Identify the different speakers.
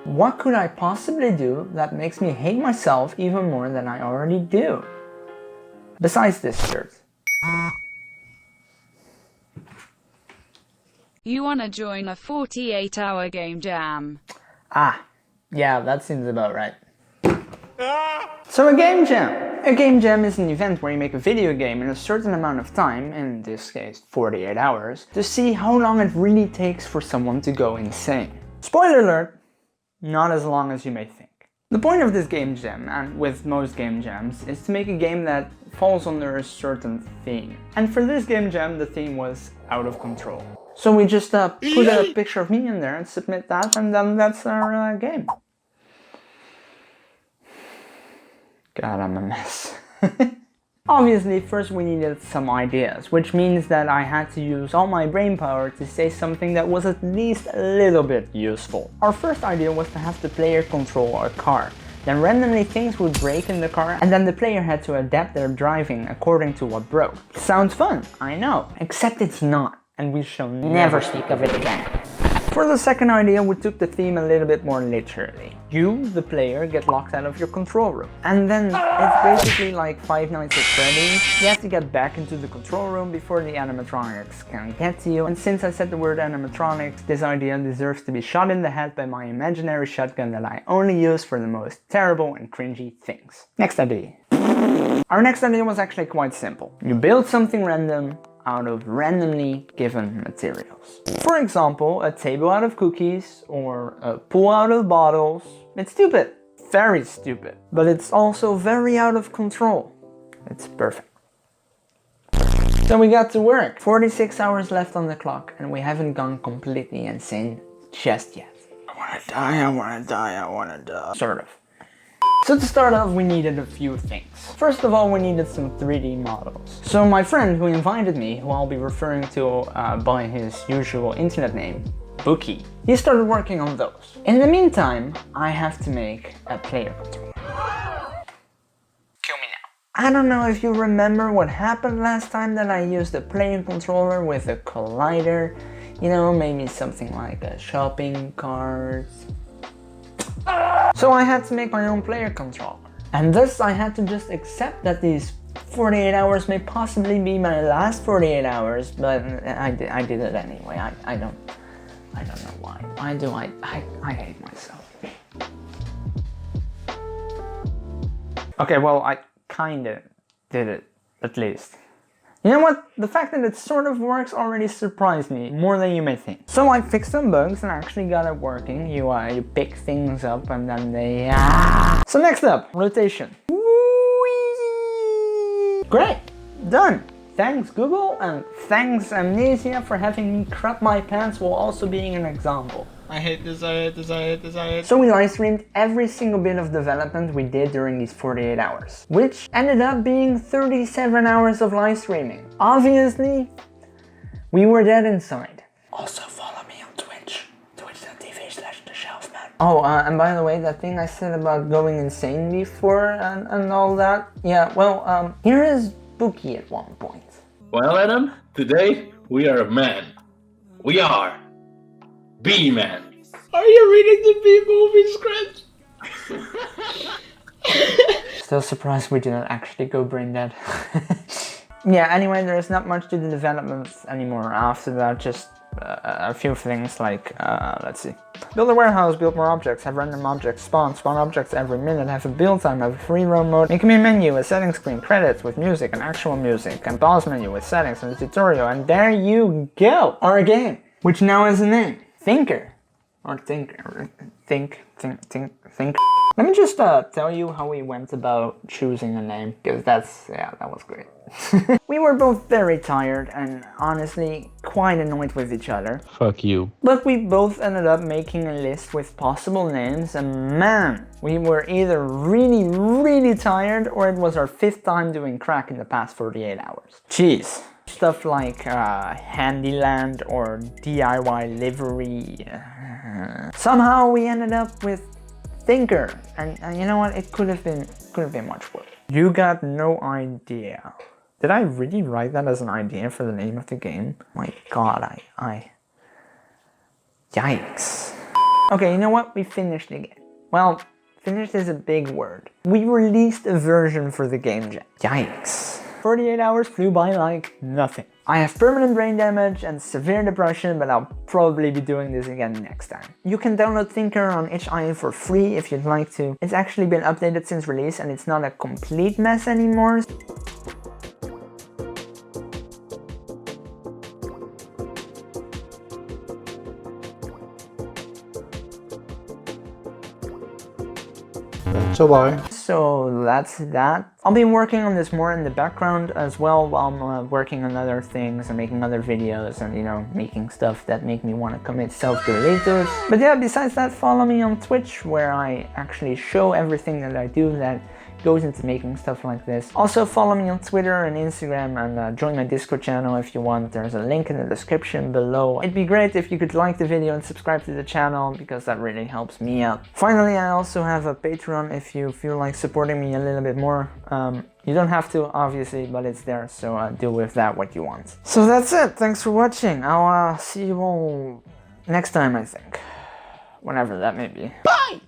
Speaker 1: what could I possibly do that makes me hate myself even more than I already do? Besides this shirt.
Speaker 2: You wanna join a 48-hour game jam?
Speaker 1: Ah, yeah, that seems about right. So a game jam! A game jam is an event where you make a video game in a certain amount of time, in this case 48 hours, to see how long it really takes for someone to go insane. Spoiler alert, not as long as you may think. The point of this game jam, and with most game jams, is to make a game that falls under a certain theme. And for this game jam, the theme was out of control. So we just put a picture of me in there and submit that, and then that's our game. God, I'm a mess. Obviously, first we needed some ideas, which means that I had to use all my brain power to say something that was at least a little bit useful. Our first idea was to have the player control a car. Then randomly things would break in the car, and then the player had to adapt their driving according to what broke. Sounds fun, I know, except it's not, and we shall never speak of it again. For the second idea, we took the theme a little bit more literally. You, the player, get locked out of your control room. And then it's basically like Five Nights at Freddy's. You have to get back into the control room before the animatronics can get to you. And since I said the word animatronics, this idea deserves to be shot in the head by my imaginary shotgun that I only use for the most terrible and cringy things. Next idea. Our next idea was actually quite simple. You build something random out of randomly given materials. For example, a table out of cookies or a pool out of bottles. It's stupid, very stupid, but it's also very out of control. It's perfect. So we got to work. 46 hours left on the clock and we haven't gone completely insane just yet. I wanna die, I wanna die, I wanna die. Sort of. So to start off, we needed a few things. First of all, we needed some 3D models. So my friend who invited me, who I'll be referring to by his usual internet name, Booky, he started working on those. In the meantime, I have to make a player controller. Kill me now. I don't know if you remember what happened last time that I used a player controller with a collider. You know, maybe something like a shopping cart. So I had to make my own player controller. And thus I had to just accept that these 48 hours may possibly be my last 48 hours, but I did it anyway. I don't know why. Why do I hate myself. Okay, well, I kinda did it, at least. You know what? The fact that it sort of works already surprised me more than you may think. So I fixed some bugs and actually got it working. You pick things up and then they... So next up, rotation. Whee! Great, done. Thanks Google and thanks Amnesia for having me crap my pants while also being an example. I hate this, I hate this, I hate this, I hate. So we live streamed every single bit of development we did during these 48 hours, which ended up being 37 hours of live streaming. Obviously, we were dead inside. Also follow me on Twitch, twitch.tv/TheShelfman. Oh, and by the way, that thing I said about going insane before and all that, yeah, well, here is Booky at one point.
Speaker 3: Well, Adam, today we are a man. We are B-Man. Are you reading the B-movie script?
Speaker 1: Still surprised we didn't actually go brain dead. Yeah, anyway, there's not much to the development anymore after that, just a few things like, let's see. Build a warehouse, build more objects, have random objects spawn objects every minute, have a build time, have a free roam mode, make a main menu, a settings screen, credits with music and actual music, and pause menu with settings and a tutorial, and there you go! Our game, which now has a name. Thinker. Or Thinker. Think. Let me just tell you how we went about choosing a name, because that was great. We were both very tired and honestly quite annoyed with each other.
Speaker 3: Fuck you.
Speaker 1: But we both ended up making a list with possible names and man, we were either really tired or it was our 5th time doing crack in the past 48 hours. Jeez. Stuff like Handyland or DIY livery. Somehow we ended up with Thinker, and you know what? It could have been much worse. You got no idea. Did I really write that as an idea for the name of the game? My God, I yikes. Okay, you know what? We finished the game. Well, finished is a big word. We released a version for the Game Jam. Yikes. 48 hours flew by like nothing. I have permanent brain damage and severe depression, but I'll probably be doing this again next time. You can download Thinker on itch.io for free if you'd like to. It's actually been updated since release and it's not a complete mess anymore.
Speaker 3: So bye.
Speaker 1: So that's that. I'll be working on this more in the background as well while I'm working on other things and making other videos and, you know, making stuff that make me want to commit self-deletus. But yeah, besides that, follow me on Twitch where I actually show everything that I do that goes into making stuff like this. Also follow me on Twitter and Instagram and join my Discord channel if you want. There's a link in the description below. It'd be great if you could like the video and subscribe to the channel because that really helps me out. Finally, I also have a Patreon if you feel like supporting me a little bit more. You don't have to, obviously, but it's there, so do with that what you want. So that's it. Thanks for watching. I'll see you all next time, I think. Whenever that may be. Bye!